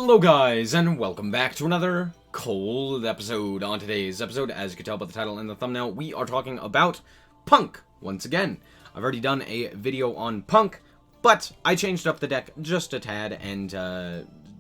Hello guys, and welcome back to another cold episode. On today's episode, as you can tell by the title and the thumbnail, we are talking about P.U.N.K once again. I've already done a video on P.U.N.K, but I changed up the deck just a tad and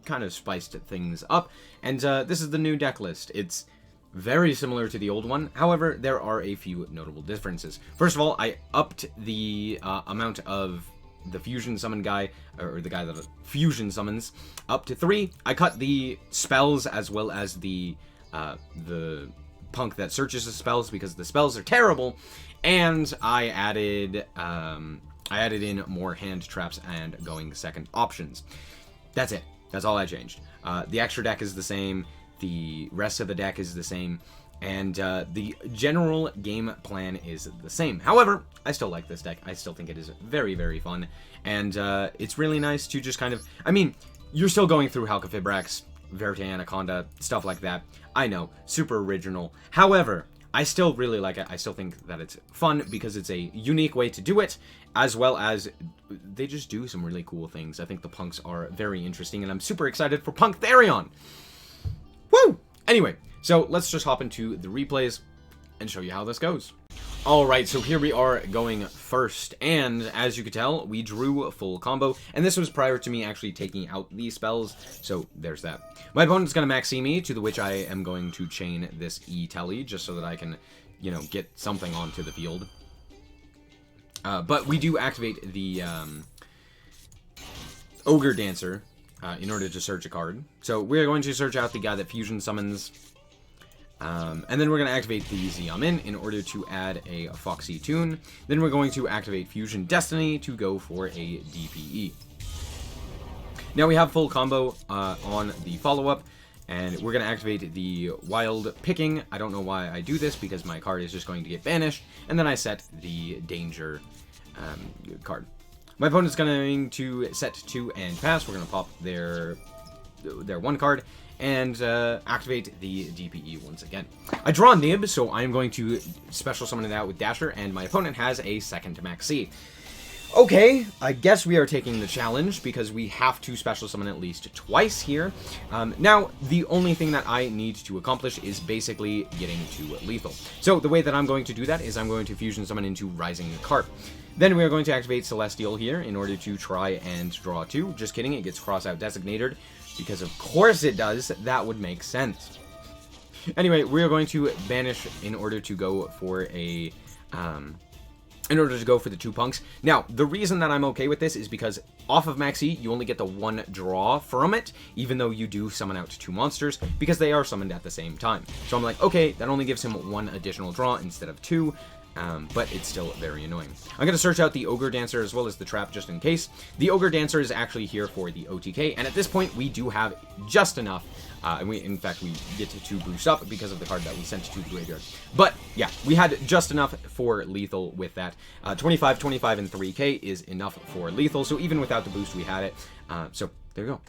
kind of spiced things up. And this is the new deck list. It's very similar to the old one. However, there are a few notable differences. First of all, I upped the amount of the fusion summon guy, or the guy that fusion summons, up to 3. I cut the spells as well as the P.U.N.K that searches the spells because the spells are terrible, and I added in more hand traps and going second options. That's it. That's all I changed. The extra deck is the same. The rest of the deck is the same. And the general game plan is the same. However, I still like this deck. I still think it is very, very fun. And it's really nice to just kind of... I mean, you're still going through Halqifibrax, Verite Anaconda, stuff like that. I know, super original. However, I still really like it. I still think that it's fun because it's a unique way to do it, as well as they just do some really cool things. I think the P.U.N.Ks are very interesting, and I'm super excited for P.U.N.K Therion. Woo! Anyway, so let's just hop into the replays and show you how this goes. Alright, so here we are going first, and as you can tell, we drew a full combo, and this was prior to me actually taking out these spells, so there's that. My opponent's going to maxi me, to the which I am going to chain this E-Telly, just so that I can, you know, get something onto the field. But we do activate the Ogre Dancer in order to search a card. So we're going to search out the guy that fusion summons. And then we're going to activate the Xiaomin in order to add a Foxy Tune. Then we're going to activate Fusion Destiny to go for a DPE. Now we have full combo on the follow-up, and we're going to activate the Wild Picking. I don't know why I do this, because my card is just going to get banished, and then I set the Danger card. My opponent's going to set 2 and pass. We're going to pop their 1 card and activate the DPE once again. I draw Nib, so I'm going to special summon it out with Dasher, and my opponent has a second Maxi. Okay, I guess we are taking the challenge, because we have to special summon at least twice here. Now, the only thing that I need to accomplish is basically getting to lethal. So the way that I'm going to do that is I'm going to fusion summon into Rising Carp. Then we are going to activate Celestial here in order to try and draw 2. Just kidding, it gets cross-out designated, because of course it does. That would make sense. Anyway, we are going to banish in order to go for a... in order to go for the 2 P.U.N.Ks. Now, the reason that I'm okay with this is because off of Maxi, you only get the 1 draw from it, even though you do summon out 2 monsters, because they are summoned at the same time. So I'm like, okay, that only gives him 1 additional draw instead of 2, but it's still very annoying. I'm going to search out the Ogre Dancer as well as the Trap just in case. The Ogre Dancer is actually here for the OTK, and at this point, we do have just enough. And in fact, we get to boost up because of the card that we sent to the graveyard. But yeah, we had just enough for lethal with that. 25, 25, and 3k is enough for lethal. So even without the boost, we had it. So there you go.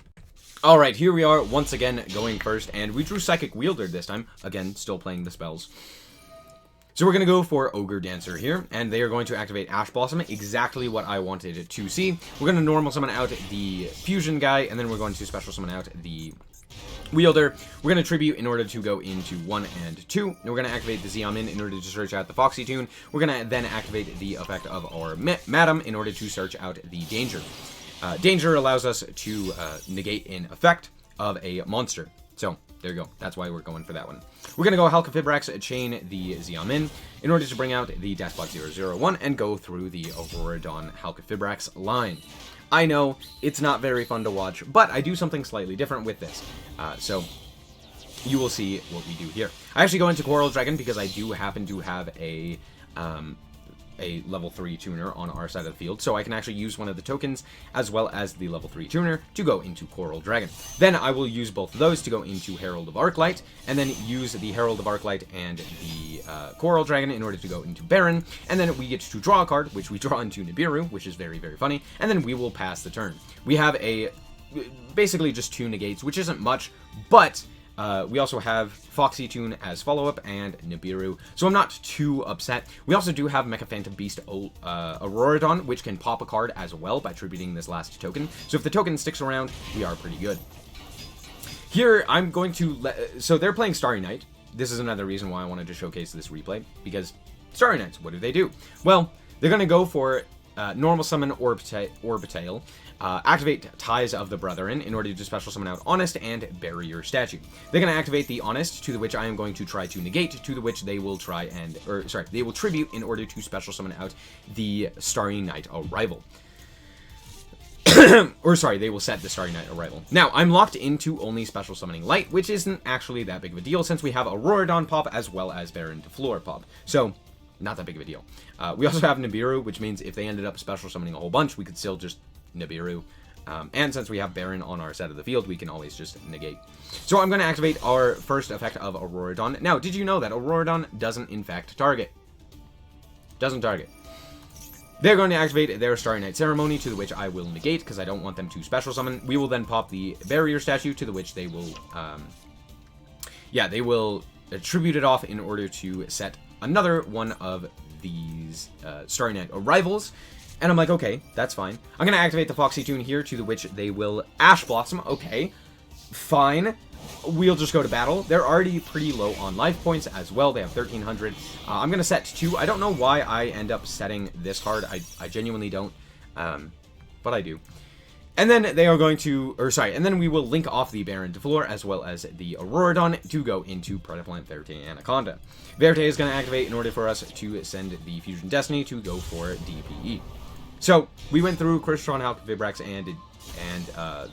Alright, here we are once again going first. And we drew Psychic Wielder this time. Again, still playing the spells. So we're going to go for Ogre Dancer here, and they are going to activate Ash Blossom, exactly what I wanted to see. We're going to normal summon out the Fusion guy, and then we're going to special summon out the Wielder. We're going to Tribute in order to go into 1 and 2. And we're going to activate the Xiaomin in order to search out the Foxy Tune. We're going to then activate the effect of our Madam in order to search out the Danger. Danger allows us to negate an effect of a monster. So there you go. That's why we're going for that one. We're going to go Halqifibrax, chain the Xiaomin in order to bring out the Dashbot 001 and go through the Aurora Dawn Halqifibrax line. I know, it's not very fun to watch, but I do something slightly different with this. So you will see what we do here. I actually go into Coral Dragon because I do happen to have a level 3 tuner on our side of the field, so I can actually use one of the tokens as well as the level 3 tuner to go into Coral Dragon. Then I will use both of those to go into Herald of Arclight, and then use the Herald of Arclight and the Coral Dragon in order to go into Baron, and then we get to draw a card, which we draw into Nibiru, which is very, very funny, and then we will pass the turn. We have basically just 2 negates, which isn't much, but we also have Foxy Tune as follow-up and Nibiru, so I'm not too upset. We also do have Mecha Phantom Beast Aurora Dawn, which can pop a card as well by tributing this last token. So if the token sticks around, we are pretty good. Here, I'm going to so they're playing Starry Knight. This is another reason why I wanted to showcase this replay, because Starry Knights, what do? Well, they're going to go for normal summon Orbitail, activate Ties of the Brethren in order to special summon out Honest and Barrier Statue. They're going to activate the Honest, to the which I am going to try to negate, to the which they will try and, they will tribute in order to special summon out the Starry Knight Arrival. They will set the Starry Knight Arrival. Now, I'm locked into only special summoning Light, which isn't actually that big of a deal since we have Auroradon pop as well as Baron DeFleur pop. So, not that big of a deal. We also have Nibiru, which means if they ended up special summoning a whole bunch, we could still just Nibiru. And since we have Baron on our side of the field, we can always just negate. So I'm going to activate our first effect of Auroradon. Now, did you know that Auroradon doesn't in fact target? Doesn't target. They're going to activate their Starry Night Ceremony, to the which I will negate, because I don't want them to special summon. We will then pop the Barrier Statue, to the which they will, they will tribute it off in order to set another one of these Starry Night Arrivals. And I'm like, okay, that's fine. I'm going to activate the Foxy Tune here, to the which they will Ash Blossom. Okay, fine. We'll just go to battle. They're already pretty low on life points as well. They have 1,300. I'm going to set 2. I don't know why I end up setting this hard. I genuinely don't. But I do. And then they are going to, and then we will link off the Baron DeFleur as well as the Auroradon to go into Predaplant Verte Anaconda. Verte is going to activate in order for us to send the Fusion Destiny to go for DPE. So, we went through Crystron, Hulk, Vibrax, and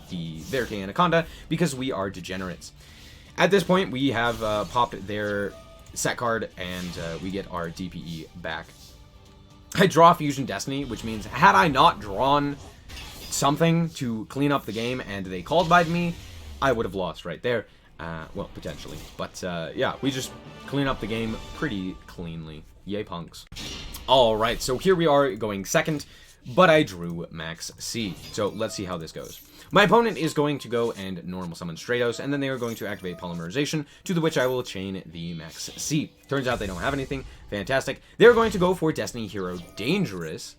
the Verte Anaconda because we are degenerates. At this point, we have popped their set card, and we get our DPE back. I draw Fusion Destiny, which means had I not drawn something to clean up the game and they called by me, I would have lost right there. Well, potentially. But, yeah, we just clean up the game pretty cleanly. Yay, punks. Alright, so here we are going second, but I drew Max C. So let's see how this goes. My opponent is going to go and normal summon Stratos, and then they are going to activate Polymerization, to the which I will chain the Max C. Turns out they don't have anything. Fantastic. They're going to go for Destiny Hero Dangerous,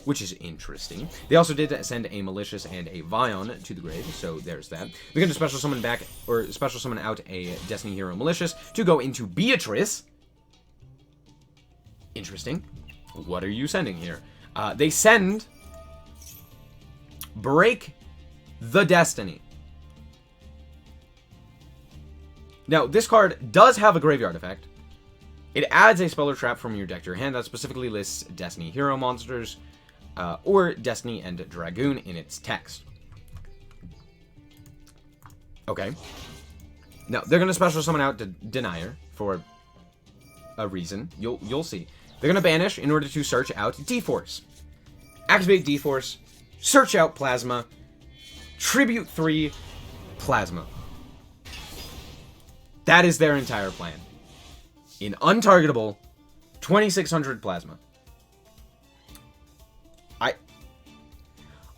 which is interesting. They also did send a Malicious and a Vion to the grave, so there's that. They're going to special summon back, or special summon out a Destiny Hero Malicious to go into Beatrice. Interesting. What are you sending here? They send Break the Destiny. Now, this card does have a graveyard effect. It adds a spell or trap from your deck to your hand that specifically lists Destiny Hero monsters, or Destiny and Dragoon in its text. Okay. Now, they're going to special summon out Denier for a reason. You'll see. They're going to banish in order to search out D-Force. Activate D-Force, search out Plasma, tribute 3 Plasma. That is their entire plan. In untargetable, 2,600 Plasma.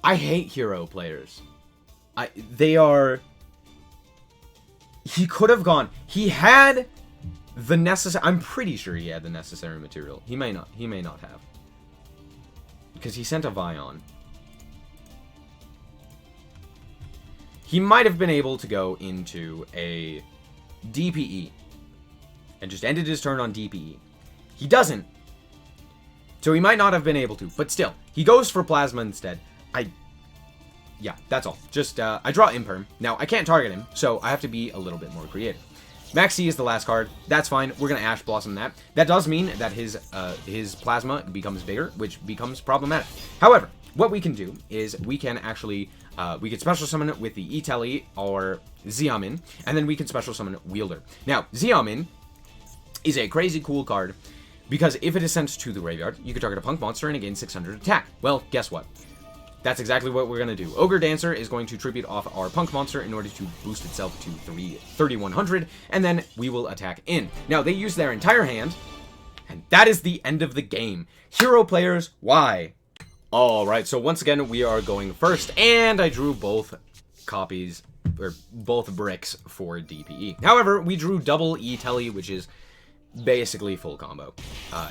I hate hero players. They are... He could have gone... He had the necessary... I'm pretty sure he had the necessary material. He may not. He may not have. Because he sent a Vion. He might have been able to go into a DPE. And just ended his turn on DPE. He doesn't. So he might not have been able to. But still, he goes for Plasma instead. Yeah, that's all. Just, I draw Imperm. Now, I can't target him, so I have to be a little bit more creative. Max C is the last card. That's fine. We're going to Ash Blossom that. That does mean that his Plasma becomes bigger, which becomes problematic. However, what we can do is we can actually, we can special summon it with the Itali or Xiaomin, and then we can special summon Wielder. Now, Xiaomin is a crazy cool card, because if it is sent to the graveyard, you can target a punk monster and gain 600 attack. Well, guess what? That's exactly what we're going to do. Ogre Dancer is going to tribute off our punk monster in order to boost itself to 3,100, and then we will attack in. Now, they use their entire hand, and that is the end of the game. Hero players, why? Alright, so once again, we are going first, and I drew both copies, or both bricks for DPE. However, we drew double E-Telly, which is basically full combo.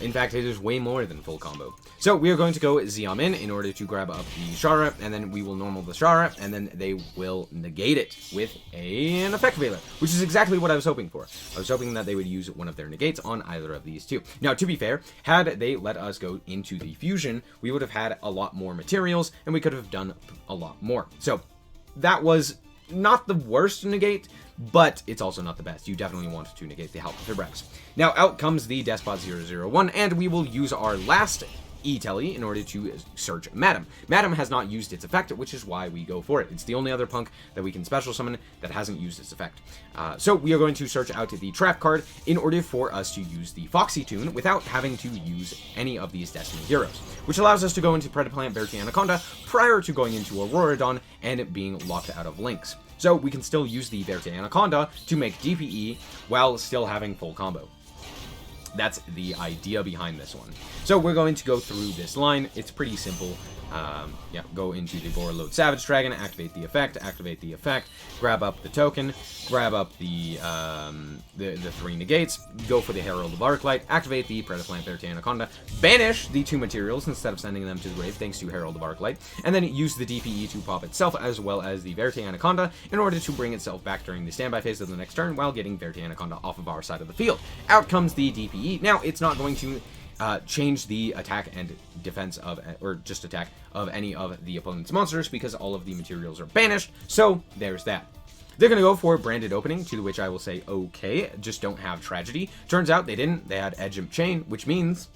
In fact, it is way more than full combo. So we are going to go Zeom in order to grab up the Shara, and then we will normal the Shara, and then they will negate it with an effect veiler, which is exactly what I was hoping for. I was hoping that they would use one of their negates on either of these two. Now, to be fair, had they let us go into the fusion, we would have had a lot more materials, and we could have done a lot more. So that was not the worst negate, but it's also not the best. You definitely want to negate the Halqifibrax. Now out comes the Despot 001, and we will use our last E-Telly in order to search Madam. Madam has not used its effect, which is why we go for it. It's the only other punk that we can special summon that hasn't used its effect. So we are going to search out the trap card in order for us to use the Foxy Tune without having to use any of these Destiny heroes, which allows us to go into Predaplant, Verity Anaconda prior to going into Auroradon and being locked out of links. So we can still use the Verity Anaconda to make DPE while still having full combo. That's the idea behind this one. So we're going to go through this line. It's pretty simple. Yeah, go into the Borreload Savage Dragon, activate the effect, grab up the token, grab up the 3 negates, go for the Herald of Arclight, activate the Predaplant, Verity Anaconda, banish the 2 materials instead of sending them to the grave thanks to Herald of Arclight, and then use the DPE to pop itself as well as the Verity Anaconda in order to bring itself back during the standby phase of the next turn while getting Verity Anaconda off of our side of the field. Out comes the DPE. Now, it's not going to change the attack and defense of, or just attack of any of the opponent's monsters because all of the materials are banished, so there's that. They're going to go for Branded Opening, to which I will say, okay, just don't have Tragedy. Turns out they didn't. They had Edge of Chain, which means,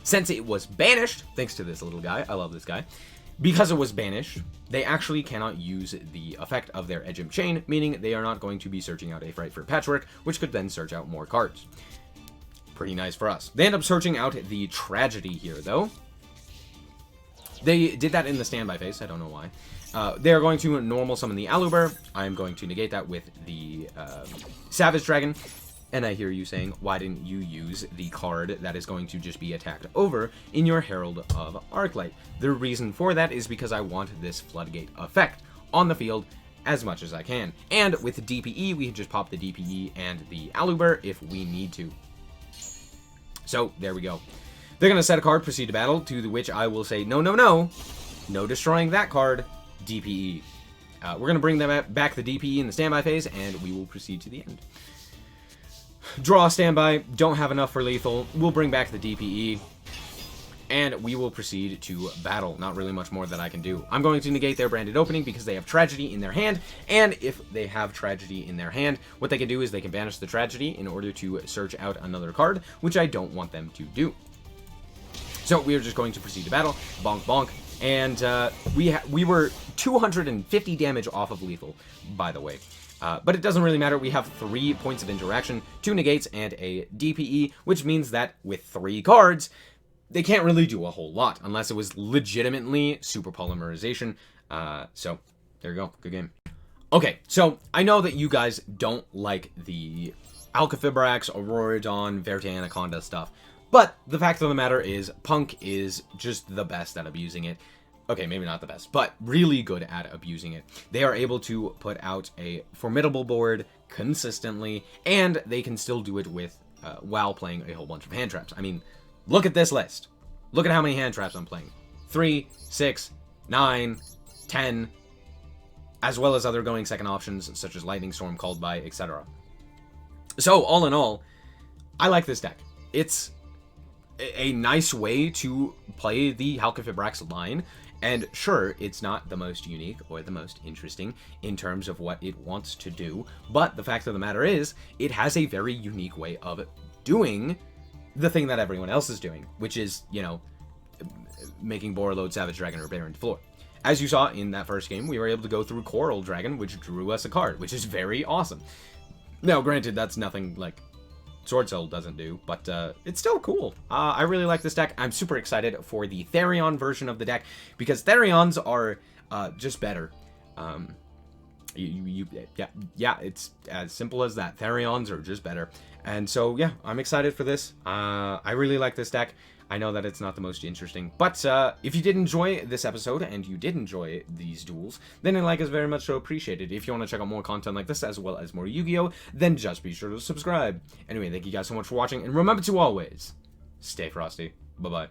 since it was banished, thanks to this little guy, I love this guy, because it was banished, they actually cannot use the effect of their Edge of Chain, meaning they are not going to be searching out a Frightfur Patchwork, which could then search out more cards. Pretty nice for us. They end up searching out the Tragedy here, though. They did that in the standby phase. I don't know why. They are going to normal summon the Aluber. I'm going to negate that with the Savage Dragon. And I hear you saying, why didn't you use the card that is going to just be attacked over in your Herald of Arclight? The reason for that is because I want this Floodgate effect on the field as much as I can. And with DPE, we can just pop the DPE and the Aluber if we need to. So, there we go. They're going to set a card, proceed to battle, to which I will say, no, no, no. No destroying that card, DPE. We're going to bring them back the DPE in the standby phase, and we will proceed to the end. Draw standby, don't have enough for lethal. We'll bring back the DPE, and we will proceed to battle. Not really much more that I can do. I'm going to negate their Branded Opening because they have Tragedy in their hand, and if they have Tragedy in their hand, what they can do is they can banish the Tragedy in order to search out another card, which I don't want them to do. So we are just going to proceed to battle, bonk bonk, and we were 250 damage off of lethal, by the way. But it doesn't really matter. We have 3 points of interaction, 2 negates, and a DPE, which means that with 3 cards, they can't really do a whole lot, unless it was legitimately super polymerization. So, there you go. Good game. Okay, so I know that you guys don't like the Halqifibrax, Auroradon, Verity Anaconda stuff, but the fact of the matter is, Punk is just the best at abusing it. Okay, maybe not the best, but really good at abusing it. They are able to put out a formidable board consistently, and they can still do it with while playing a whole bunch of hand traps. I mean, look at this list. Look at how many hand traps I'm playing. 3, 6, 9, 10, as well as other going second options such as Lightning Storm, Called By, etc. So, all in all, I like this deck. It's a nice way to play the Halqifibrax line, and sure, it's not the most unique or the most interesting in terms of what it wants to do, but the fact of the matter is, it has a very unique way of doing the thing that everyone else is doing, which is, you know, making Borreload Savage Dragon or Baron Floor. As you saw in that first game, we were able to go through Coral Dragon, which drew us a card, which is very awesome. Now, granted, that's nothing like Sword Soul doesn't do, but it's still cool. I really like this deck. I'm super excited for the Therion version of the deck, because Therions are just better. Yeah, it's as simple as that. Therions are just better. And so, yeah, I'm excited for this. I really like this deck. I know that it's not the most interesting, but if you did enjoy this episode and you did enjoy these duels, then a like is very much so appreciated. If you want to check out more content like this as well as more Yu-Gi-Oh, then just be sure to subscribe. Anyway, thank you guys so much for watching, and remember to always stay frosty. Bye-bye.